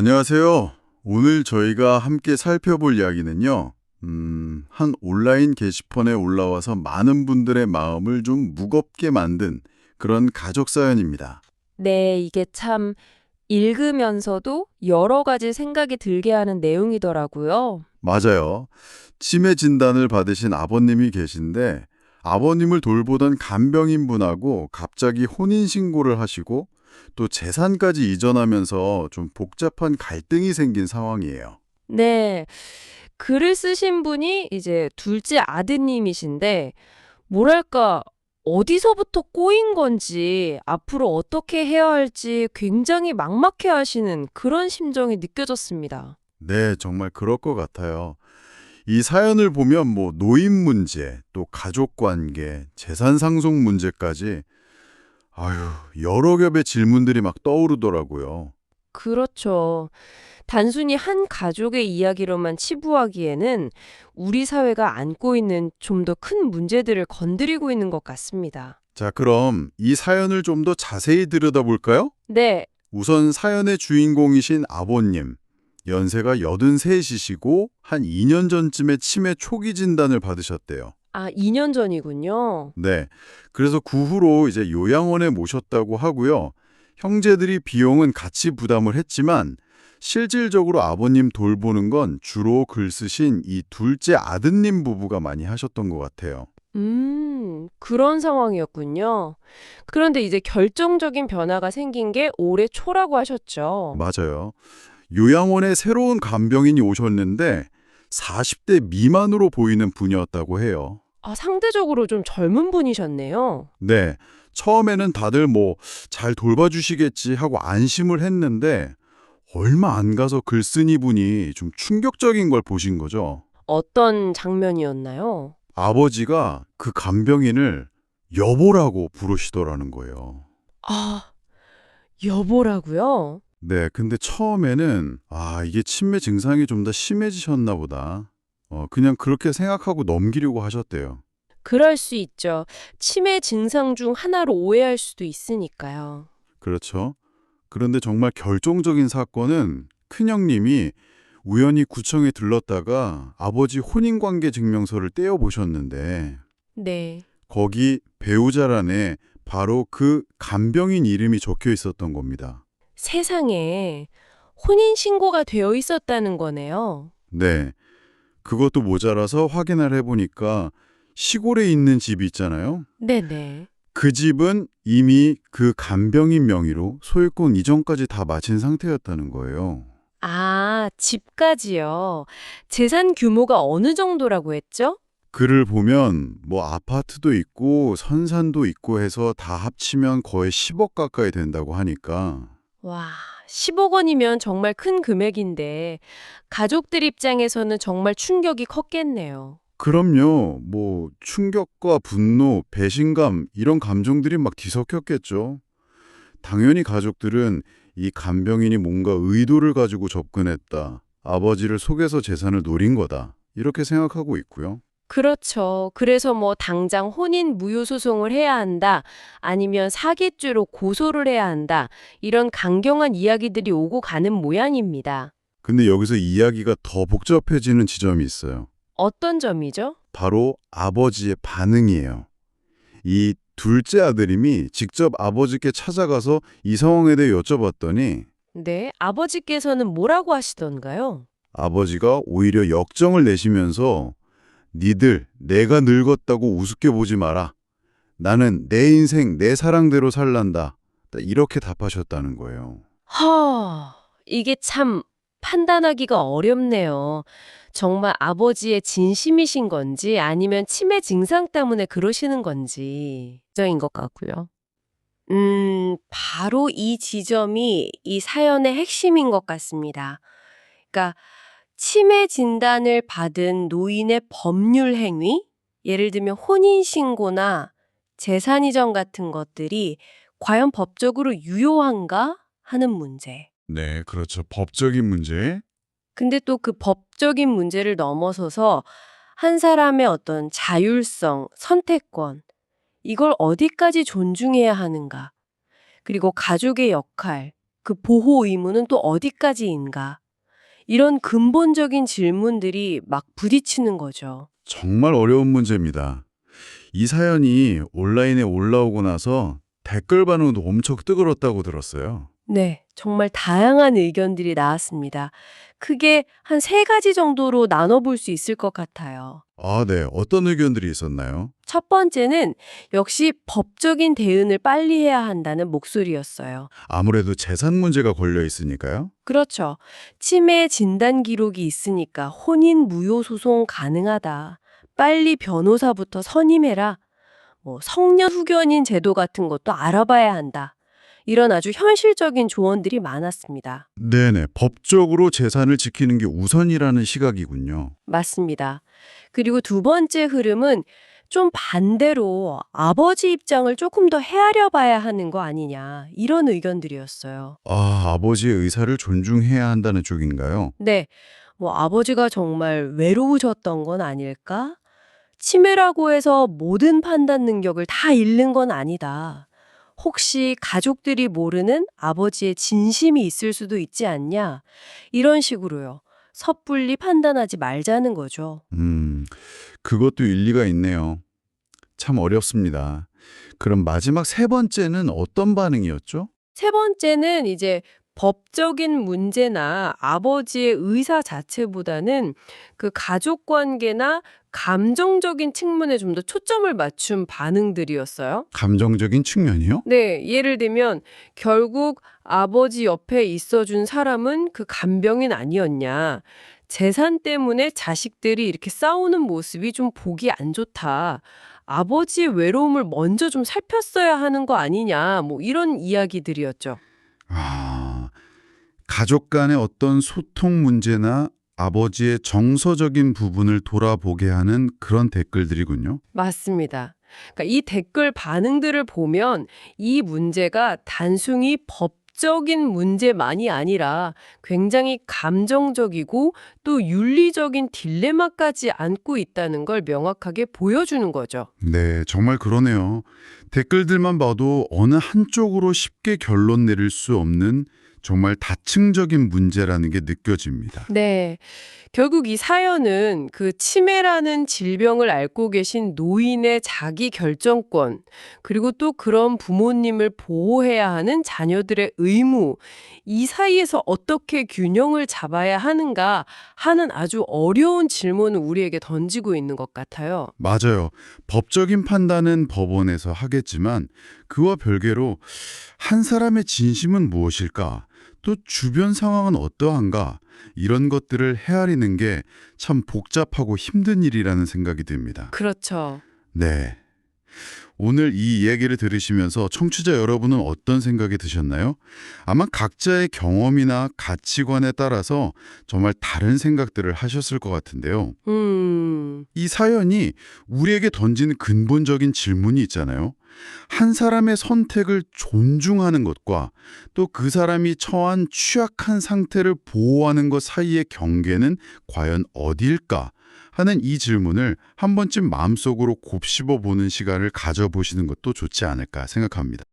안녕하세요. 오늘 저희가 함께 살펴볼 이야기는요, 한 온라인 게시판에 올라와서 많은 분들의 마음을 좀 무겁게 만든 그런 가족 사연입니다. 네, 이게 참 읽으면서도 여러 가지 생각이 들게 하는 내용이더라고요. 맞아요. 치매 진단을 받으신 아버님이 계신데, 아버님을 돌보던 간병인 분하고 갑자기 혼인신고를 하시고, 또 재산까지 이전하면서 좀 복잡한 갈등이 생긴 상황이에요. 네, 글을 쓰신 분이 이제 둘째 아드님이신데, 뭐랄까, 어디서부터 꼬인 건지, 앞으로 어떻게 해야 할지 굉장히 막막해 하시는 그런 심정이 느껴졌습니다. 네, 정말 그럴 것 같아요. 이 사연을 보면 뭐 노인 문제, 또 가족 관계, 재산 상속 문제까지 아유, 여러 겹의 질문들이 막 떠오르더라고요. 그렇죠. 단순히 한 가족의 이야기로만 치부하기에는 우리 사회가 안고 있는 좀 더 큰 문제들을 건드리고 있는 것 같습니다. 자, 그럼 이 사연을 좀 더 자세히 들여다볼까요? 네. 우선 사연의 주인공이신 아버님. 연세가 83이시고 한 2년 전쯤에 치매 초기 진단을 받으셨대요. 2년 전이군요. 네. 그래서 그 후로 이제 요양원에 모셨다고 하고요. 형제들이 비용은 같이 부담을 했지만 실질적으로 아버님 돌보는 건 주로 글 쓰신 이 둘째 아드님 부부가 많이 하셨던 것 같아요. 그런 상황이었군요. 그런데 이제 결정적인 변화가 생긴 게 올해 초라고 하셨죠. 맞아요. 요양원에 새로운 간병인이 오셨는데 40대 미만으로 보이는 분이었다고 해요. 상대적으로 좀 젊은 분이셨네요. 네. 처음에는 다들 뭐 잘 돌봐주시겠지 하고 안심을 했는데 얼마 안 가서 글쓴이 분이 좀 충격적인 걸 보신 거죠. 어떤 장면이었나요? 아버지가 그 간병인을 여보라고 부르시더라는 거예요. 아, 여보라고요? 네, 근데 처음에는 이게 치매 증상이 좀 더 심해지셨나 보다. 그냥 그렇게 생각하고 넘기려고 하셨대요. 그럴 수 있죠. 치매 증상 중 하나로 오해할 수도 있으니까요. 그렇죠. 그런데 정말 결정적인 사건은 큰형님이 우연히 구청에 들렀다가 아버지 혼인관계 증명서를 떼어보셨는데 네. 거기 배우자란에 바로 그 간병인 이름이 적혀 있었던 겁니다. 세상에 혼인신고가 되어 있었다는 거네요. 네. 그것도 모자라서 확인을 해보니까 시골에 있는 집이 있잖아요. 네네. 그 집은 이미 그 간병인 명의로 소유권 이전까지 다 마친 상태였다는 거예요. 집까지요. 재산 규모가 어느 정도라고 했죠? 글을 보면 뭐 아파트도 있고 선산도 있고 해서 다 합치면 거의 10억 가까이 된다고 하니까 와, 10억 원이면 정말 큰 금액인데 가족들 입장에서는 정말 충격이 컸겠네요. 그럼요. 뭐 충격과 분노, 배신감 이런 감정들이 막 뒤섞였겠죠. 당연히 가족들은 이 간병인이 뭔가 의도를 가지고 접근했다. 아버지를 속여서 재산을 노린 거다. 이렇게 생각하고 있고요. 그렇죠. 그래서 뭐 당장 혼인 무효 소송을 해야 한다. 아니면 사기죄로 고소를 해야 한다. 이런 강경한 이야기들이 오고 가는 모양입니다. 근데 여기서 이야기가 더 복잡해지는 지점이 있어요. 어떤 점이죠? 바로 아버지의 반응이에요. 이 둘째 아들님이 직접 아버지께 찾아가서 이 상황에 대해 여쭤봤더니 네, 아버지께서는 뭐라고 하시던가요? 아버지가 오히려 역정을 내시면서 니들 내가 늙었다고 우습게 보지 마라. 나는 내 인생 내 사랑대로 살란다. 이렇게 답하셨다는 거예요. 이게 참 판단하기가 어렵네요. 정말 아버지의 진심이신 건지 아니면 치매 증상 때문에 그러시는 건지. 정인 것 같고요. 바로 이 지점이 이 사연의 핵심인 것 같습니다. 그러니까 치매 진단을 받은 노인의 법률 행위, 예를 들면 혼인신고나 재산 이전 같은 것들이 과연 법적으로 유효한가 하는 문제. 네, 그렇죠. 법적인 문제. 근데 또 그 법적인 문제를 넘어서서 한 사람의 어떤 자율성, 선택권, 이걸 어디까지 존중해야 하는가. 그리고 가족의 역할, 그 보호 의무는 또 어디까지인가? 이런 근본적인 질문들이 막 부딪히는 거죠. 정말 어려운 문제입니다. 이 사연이 온라인에 올라오고 나서 댓글 반응도 엄청 뜨거웠다고 들었어요. 네, 정말 다양한 의견들이 나왔습니다. 크게 한 세 가지 정도로 나눠볼 수 있을 것 같아요. 아, 네. 어떤 의견들이 있었나요? 첫 번째는 역시 법적인 대응을 빨리 해야 한다는 목소리였어요. 아무래도 재산 문제가 걸려 있으니까요. 그렇죠. 치매 진단 기록이 있으니까 혼인 무효 소송 가능하다. 빨리 변호사부터 선임해라. 성년 후견인 제도 같은 것도 알아봐야 한다. 이런 아주 현실적인 조언들이 많았습니다. 네네. 법적으로 재산을 지키는 게 우선이라는 시각이군요. 맞습니다. 그리고 두 번째 흐름은 좀 반대로 아버지 입장을 조금 더 헤아려 봐야 하는 거 아니냐, 이런 의견들이었어요. 아, 아버지의 의사를 존중해야 한다는 쪽인가요? 네, 아버지가 정말 외로우셨던 건 아닐까? 치매라고 해서 모든 판단 능력을 다 잃는 건 아니다. 혹시 가족들이 모르는 아버지의 진심이 있을 수도 있지 않냐? 이런 식으로요. 섣불리 판단하지 말자는 거죠. 그것도 일리가 있네요. 참 어렵습니다. 그럼 마지막 세 번째는 어떤 반응이었죠? 세 번째는 이제 법적인 문제나 아버지의 의사 자체보다는 그 가족 관계나 감정적인 측면에 좀 더 초점을 맞춘 반응들이었어요. 감정적인 측면이요? 네, 예를 들면 결국 아버지 옆에 있어준 사람은 그 간병인 아니었냐. 재산 때문에 자식들이 이렇게 싸우는 모습이 좀 보기 안 좋다. 아버지의 외로움을 먼저 좀 살폈어야 하는 거 아니냐. 이런 이야기들이었죠. 아, 가족 간의 어떤 소통 문제나 아버지의 정서적인 부분을 돌아보게 하는 그런 댓글들이군요. 맞습니다. 그러니까 이 댓글 반응들을 보면 이 문제가 단순히 법적인 문제만이 아니라 굉장히 감정적이고 또 윤리적인 딜레마까지 안고 있다는 걸 명확하게 보여주는 거죠. 네, 정말 그러네요. 댓글들만 봐도 어느 한쪽으로 쉽게 결론 내릴 수 없는 정말 다층적인 문제라는 게 느껴집니다. 네. 결국 이 사연은 그 치매라는 질병을 앓고 계신 노인의 자기 결정권, 그리고 또 그런 부모님을 보호해야 하는 자녀들의 의무, 이 사이에서 어떻게 균형을 잡아야 하는가 하는 아주 어려운 질문을 우리에게 던지고 있는 것 같아요. 맞아요. 법적인 판단은 법원에서 하겠지만 그와 별개로 한 사람의 진심은 무엇일까? 또 주변 상황은 어떠한가? 이런 것들을 헤아리는 게 참 복잡하고 힘든 일이라는 생각이 듭니다. 그렇죠. 네. 오늘 이 이야기를 들으시면서 청취자 여러분은 어떤 생각이 드셨나요? 아마 각자의 경험이나 가치관에 따라서 정말 다른 생각들을 하셨을 것 같은데요. 이 사연이 우리에게 던지는 근본적인 질문이 있잖아요. 한 사람의 선택을 존중하는 것과 또 그 사람이 처한 취약한 상태를 보호하는 것 사이의 경계는 과연 어디일까 하는 이 질문을 한 번쯤 마음속으로 곱씹어 보는 시간을 가져보시는 것도 좋지 않을까 생각합니다.